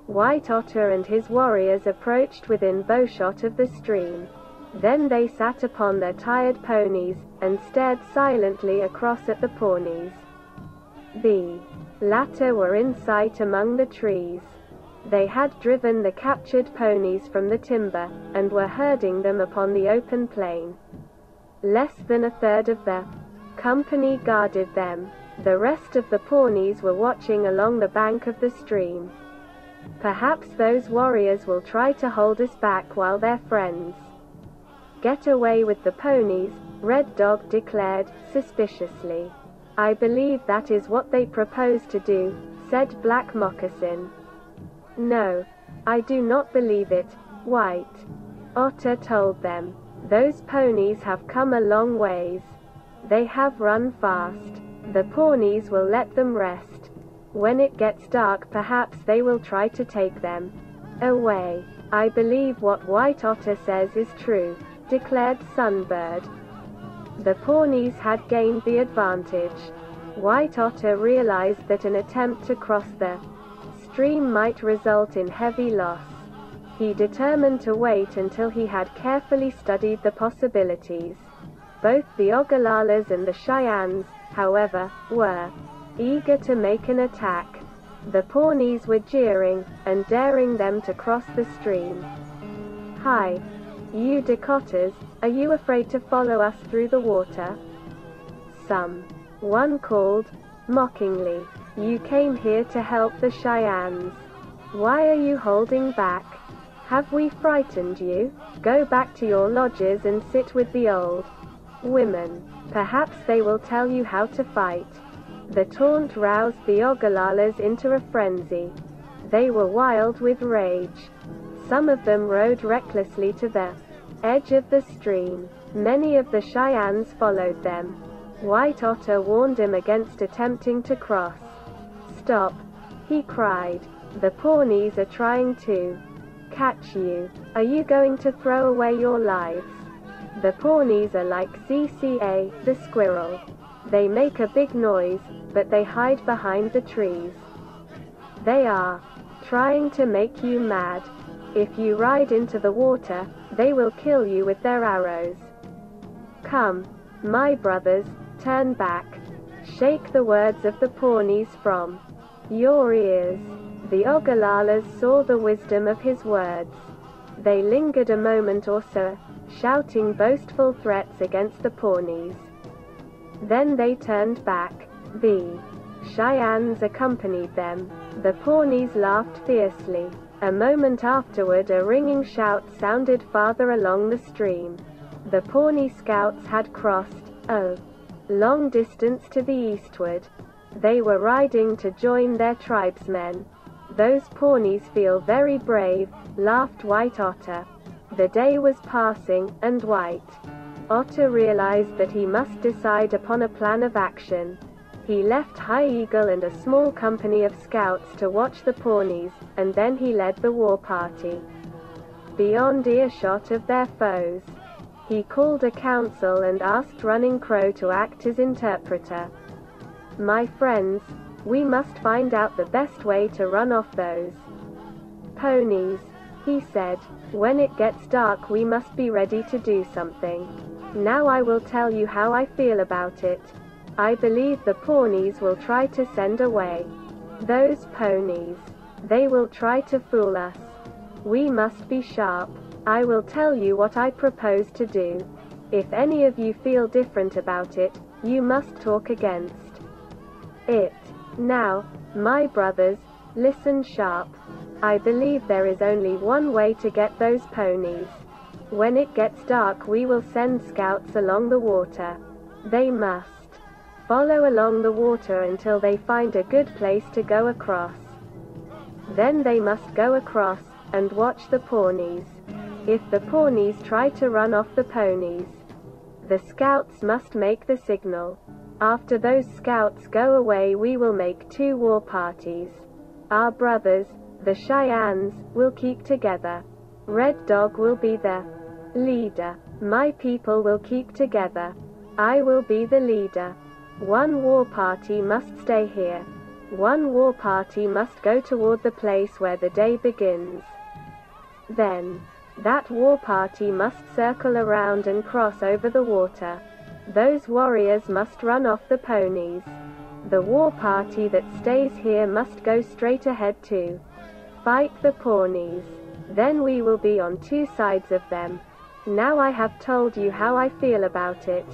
White Otter and his warriors approached within bowshot of the stream. Then they sat upon their tired ponies, and stared silently across at the Pawnees. The latter were in sight among the trees. They had driven the captured ponies from the timber, and were herding them upon the open plain. Less than a third of the company guarded them. The rest of the Pawnees were watching along the bank of the stream. Perhaps those warriors will try to hold us back while their friends get away with the ponies, Red Dog declared, suspiciously. I believe that is what they propose to do, said Black Moccasin. No, I do not believe it, White Otter told them. Those ponies have come a long ways. They have run fast. The Pawnees will let them rest. When it gets dark, perhaps they will try to take them away. I believe what White Otter says is true, declared Sunbird. The Pawnees had gained the advantage. White Otter realized that an attempt to cross the stream might result in heavy loss. He determined to wait until he had carefully studied the possibilities. Both the Ogalallas and the Cheyennes, however, were eager to make an attack. The Pawnees were jeering, and daring them to cross the stream. Hi, you Dakotas, are you afraid to follow us through the water? One called, mockingly. You came here to help the Cheyennes. Why are you holding back? Have we frightened you? Go back to your lodges and sit with the old women. Perhaps they will tell you how to fight. The taunt roused the Ogalallas into a frenzy. They were wild with rage. Some of them rode recklessly to the edge of the stream. Many of the Cheyennes followed them. White Otter warned him against attempting to cross. Stop, he cried. The Pawnees are trying to catch you. Are you going to throw away your lives? The Pawnees are like CCA, the squirrel. They make a big noise, but they hide behind the trees. They are trying to make you mad. If you ride into the water, they will kill you with their arrows. Come, my brothers, turn back. Shake the words of the Pawnees from your ears. The Ogalallas saw the wisdom of his words. They lingered a moment or so, shouting boastful threats against the Pawnees. Then they turned back. The Cheyennes accompanied them. The Pawnees laughed fiercely. A moment afterward, a ringing shout sounded farther along the stream. The Pawnee scouts had crossed a long distance to the eastward. They were riding to join their tribesmen. Those Pawnees feel very brave, laughed White Otter. The day was passing, and White Otter realized that he must decide upon a plan of action. He left High Eagle and a small company of scouts to watch the Pawnees, and then he led the war party beyond earshot of their foes. He called a council and asked Running Crow to act as interpreter. My friends, we must find out the best way to run off those ponies, he said. When it gets dark, we must be ready to do something. Now I will tell you how I feel about it. I believe the Pawnees will try to send away those ponies. They will try to fool us. We must be sharp. I will tell you what I propose to do. If any of you feel different about it, you must talk against it. Now, my brothers, listen sharp. I believe there is only one way to get those ponies. When it gets dark, we will send scouts along the water. They must follow along the water until they find a good place to go across. Then they must go across, and watch the Pawnees. If the Pawnees try to run off the ponies, the scouts must make the signal. After those scouts go away, we will make 2 war parties. Our brothers, the Cheyennes, will keep together. Red Dog will be the leader. My people will keep together. I will be the leader. One war party must stay here. One war party must go toward the place where the day begins. Then, that war party must circle around and cross over the water. Those warriors must run off the ponies. The war party that stays here must go straight ahead to fight the pawnees. Then we will be on two sides of them. Now I have told you how I feel about it.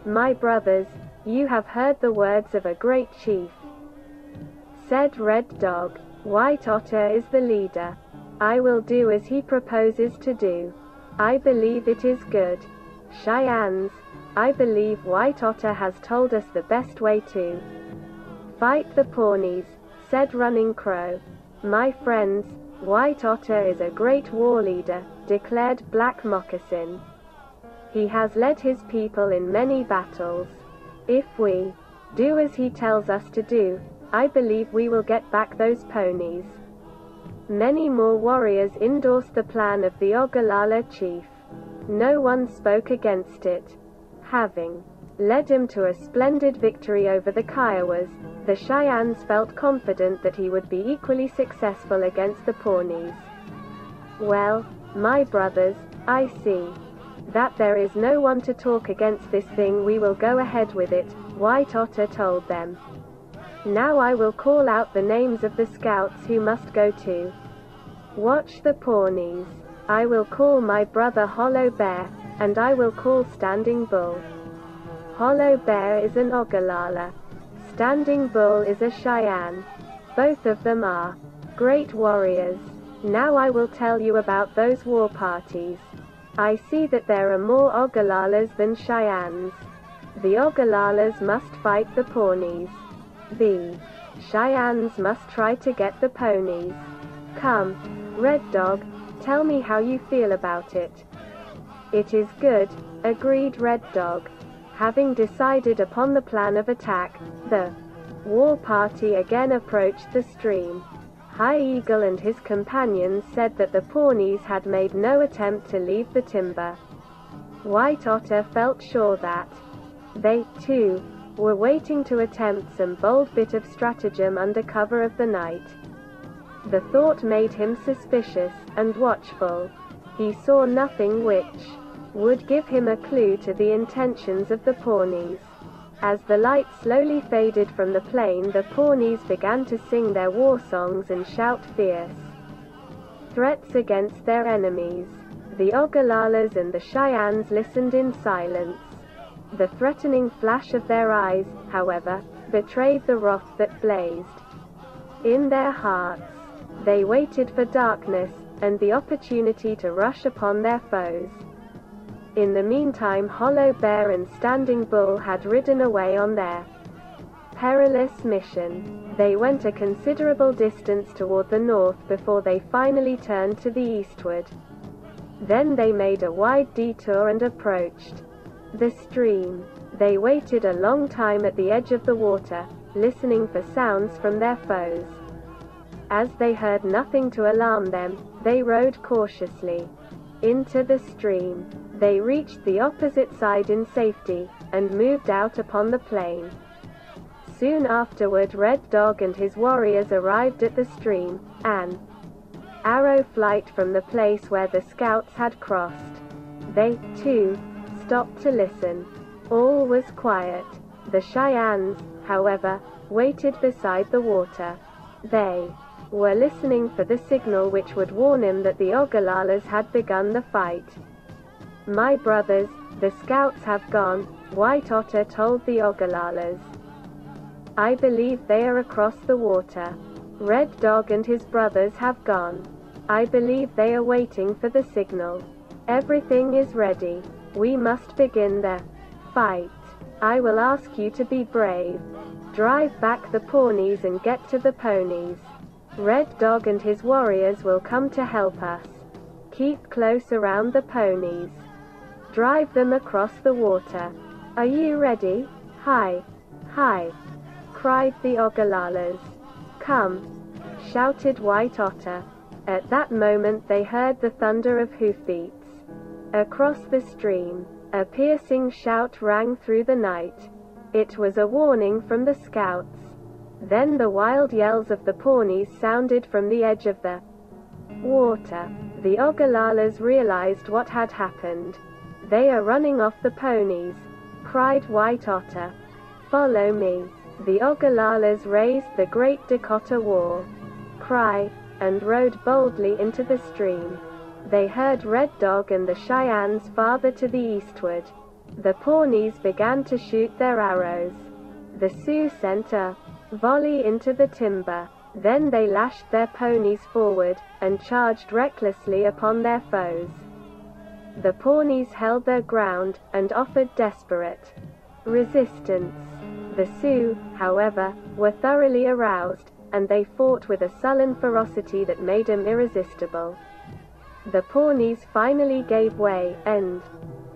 My brothers, you have heard the words of a great chief. Said Red Dog. White Otter is the leader. I will do as he proposes to do. I believe it is good. Cheyennes, I believe White Otter has told us the best way to fight the pawnees, said Running Crow. My friends, White Otter is a great war leader, declared Black Moccasin. He has led his people in many battles. If we do as he tells us to do, I believe we will get back those ponies. Many more warriors endorsed the plan of the Ogallala chief. No one spoke against it. Having led him to a splendid victory over the Kiowas, the Cheyennes felt confident that he would be equally successful against the Pawnees. Well, my brothers, I see that there is no one to talk against this thing. We will go ahead with it, White Otter told them. Now I will call out the names of the scouts who must go to watch the Pawnees. I will call my brother Hollow Bear, and I will call Standing Bull. Hollow Bear is an Ogallala. Standing Bull is a Cheyenne. Both of them are great warriors. Now I will tell you about those war parties. I see that there are more Ogallalas than Cheyennes. The Ogallalas must fight the Pawnees. The Cheyennes must try to get the ponies. Come, Red Dog, tell me how you feel about it. It is good, agreed Red Dog. Having decided upon the plan of attack, the war party again approached the stream. High Eagle and his companions said that the Pawnees had made no attempt to leave the timber. White Otter felt sure that they, too, were waiting to attempt some bold bit of stratagem under cover of the night. The thought made him suspicious and watchful. He saw nothing which would give him a clue to the intentions of the Pawnees. As the light slowly faded from the plain, the Pawnees began to sing their war songs and shout fierce threats against their enemies. The Ogallalas and the Cheyennes listened in silence. The threatening flash of their eyes, however, betrayed the wrath that blazed in their hearts. They waited for darkness, and the opportunity to rush upon their foes. In the meantime, Hollow Bear and Standing Bull had ridden away on their perilous mission. They went a considerable distance toward the north before they finally turned to the eastward. Then they made a wide detour and approached the stream. They waited a long time at the edge of the water, listening for sounds from their foes. As they heard nothing to alarm them, they rowed cautiously into the stream. They reached the opposite side in safety, and moved out upon the plain. Soon afterward, Red Dog and his warriors arrived at the stream, an arrow flight from the place where the scouts had crossed. They, too, stopped to listen. All was quiet. The Cheyennes, however, waited beside the water. They were listening for the signal which would warn him that the Ogallalas had begun the fight. My brothers, the scouts have gone, White Otter told the Ogallalas. I believe they are across the water. Red Dog and his brothers have gone. I believe they are waiting for the signal. Everything is ready. We must begin the fight. I will ask you to be brave. Drive back the Pawnees and get to the ponies. Red Dog and his warriors will come to help us. Keep close around the ponies. Drive them across the water. Are you ready? Hi! Hi! Cried the Ogallalas. Come! Shouted White Otter. At that moment they heard the thunder of hoofbeats. Across the stream, a piercing shout rang through the night. It was a warning from the scouts. Then the wild yells of the Pawnees sounded from the edge of the water. The Oglalas realized what had happened. "They are running off the ponies," cried White Otter. "Follow me." The Oglalas raised the great Dakota war cry and rode boldly into the stream. They heard Red Dog and the Cheyennes farther to the eastward. The Pawnees began to shoot their arrows. The Sioux sent a volley into the timber. Then they lashed their ponies forward, and charged recklessly upon their foes. The Pawnees held their ground, and offered desperate resistance. The Sioux, however, were thoroughly aroused, and they fought with a sullen ferocity that made them irresistible. The Pawnees finally gave way, and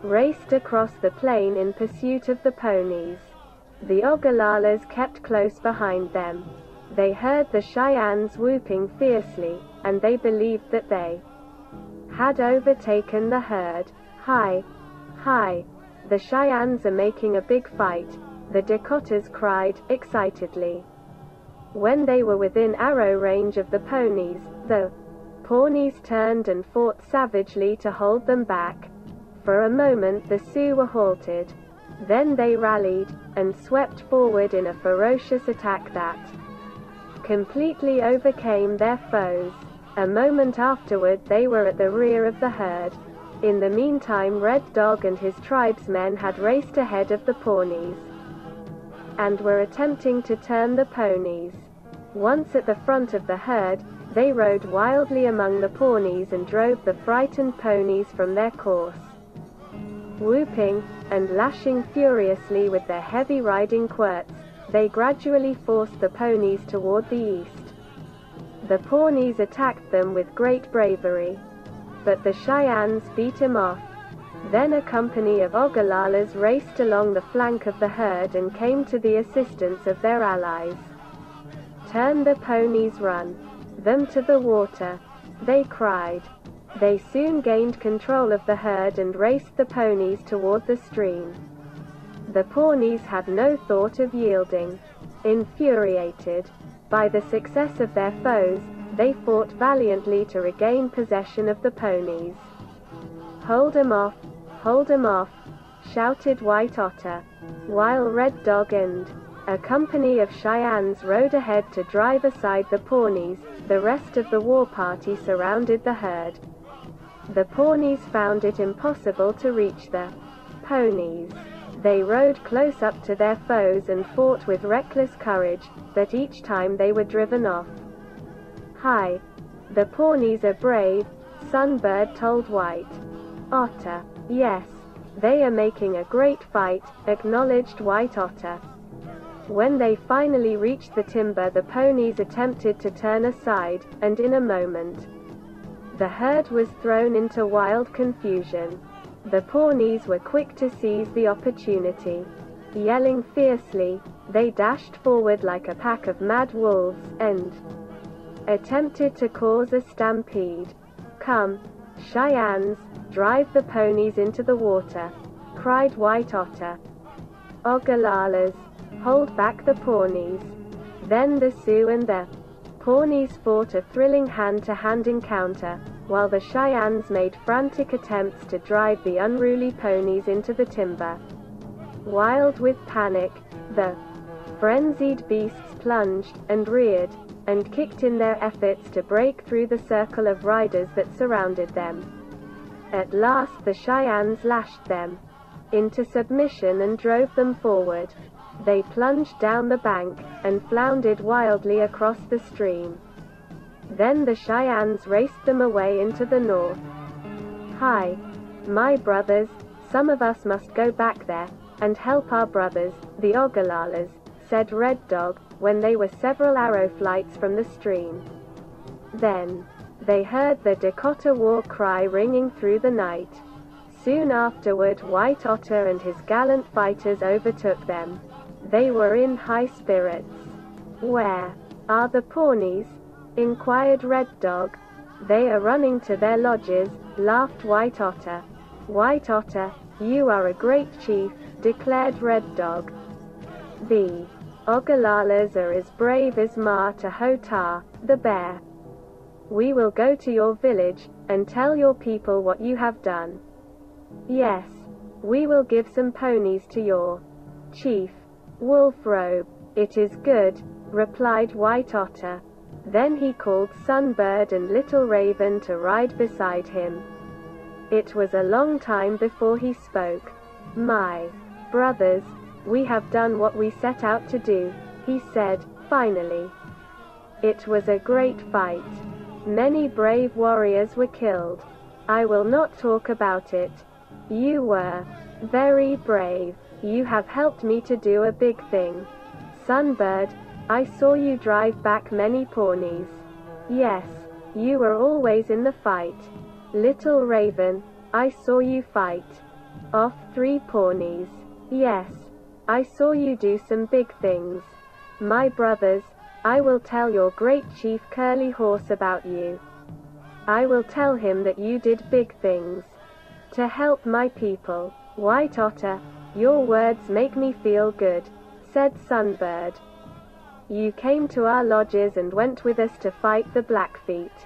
raced across the plain in pursuit of the ponies. The Oglalas kept close behind them. They heard the Cheyennes whooping fiercely, and they believed that they had overtaken the herd. "Hi! Hi! The Cheyennes are making a big fight," the Dakotas cried, excitedly. When they were within arrow range of the ponies, the Pawnees turned and fought savagely to hold them back. For a moment the Sioux were halted. Then they rallied, and swept forward in a ferocious attack that completely overcame their foes. A moment afterward they were at the rear of the herd. In the meantime Red Dog and his tribesmen had raced ahead of the Pawnees, and were attempting to turn the ponies. Once at the front of the herd, they rode wildly among the Pawnees and drove the frightened ponies from their course. Whooping, and lashing furiously with their heavy riding quirts, they gradually forced the ponies toward the east. The Pawnees attacked them with great bravery, but the Cheyennes beat them off. Then a company of Oglalas raced along the flank of the herd and came to the assistance of their allies. "Turn the ponies, run them to the water," they cried. They soon gained control of the herd and raced the ponies toward the stream. The Pawnees had no thought of yielding. Infuriated by the success of their foes, they fought valiantly to regain possession of the ponies. "Hold 'em off," shouted White Otter, while Red Dog and a company of Cheyennes rode ahead to drive aside the Pawnees. The rest of the war party surrounded the herd. The Pawnees found it impossible to reach the ponies. They rode close up to their foes and fought with reckless courage, but each time they were driven off. "Hi! The Pawnees are brave," Sunbird told White Otter. "Yes, they are making a great fight," acknowledged White Otter. When they finally reached the timber, the ponies attempted to turn aside, and in a moment, the herd was thrown into wild confusion. The Pawnees were quick to seize the opportunity. Yelling fiercely, they dashed forward like a pack of mad wolves, and attempted to cause a stampede. "Come, Cheyennes, drive the ponies into the water," cried White Otter. "Oglalas, hold back the Pawnees." Then the Sioux and the Pawnees fought a thrilling hand-to-hand encounter, while the Cheyennes made frantic attempts to drive the unruly ponies into the timber. Wild with panic, the frenzied beasts plunged, and reared, and kicked in their efforts to break through the circle of riders that surrounded them. At last the Cheyennes lashed them into submission and drove them forward. They plunged down the bank, and floundered wildly across the stream. Then the Cheyennes raced them away into the north. "Hi! My brothers, some of us must go back there, and help our brothers, the Oglalas," said Red Dog, when they were several arrow flights from the stream. Then they heard the Dakota war cry ringing through the night. Soon afterward White Otter and his gallant fighters overtook them. They were in high spirits. "Where are the Pawnees?" inquired Red Dog. "They are running to their lodges," laughed White Otter. "White Otter, you are a great chief," declared Red Dog. The Ogalalas are as brave as Mata-Hota, the bear. We will go to your village, and tell your people what you have done. Yes. We will give some ponies to your chief, Wolfrobe. It is good, replied White Otter. Then he called Sunbird and Little Raven to ride beside him. It was a long time before he spoke. My brothers, we have done what we set out to do, he said, finally. It was a great fight. Many brave warriors were killed. I will not talk about it. You were very brave. You have helped me to do a big thing. Sunbird, I saw you drive back many ponies. Yes, you were always in the fight. Little Raven, I saw you fight off 3 ponies. Yes, I saw you do some big things. My brothers, I will tell your great chief Curly Horse about you. I will tell him that you did big things to help my people. White Otter, your words make me feel good, said Sunbird. You came to our lodges and went with us to fight the Blackfeet.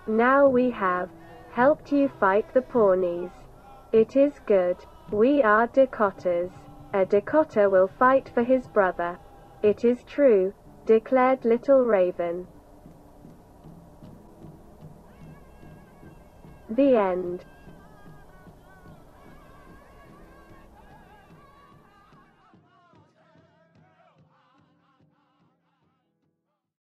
Now we have helped you fight the Pawnees. It is good. We are Dakotas. A Dakota will fight for his brother. It is true, declared Little Raven. The end.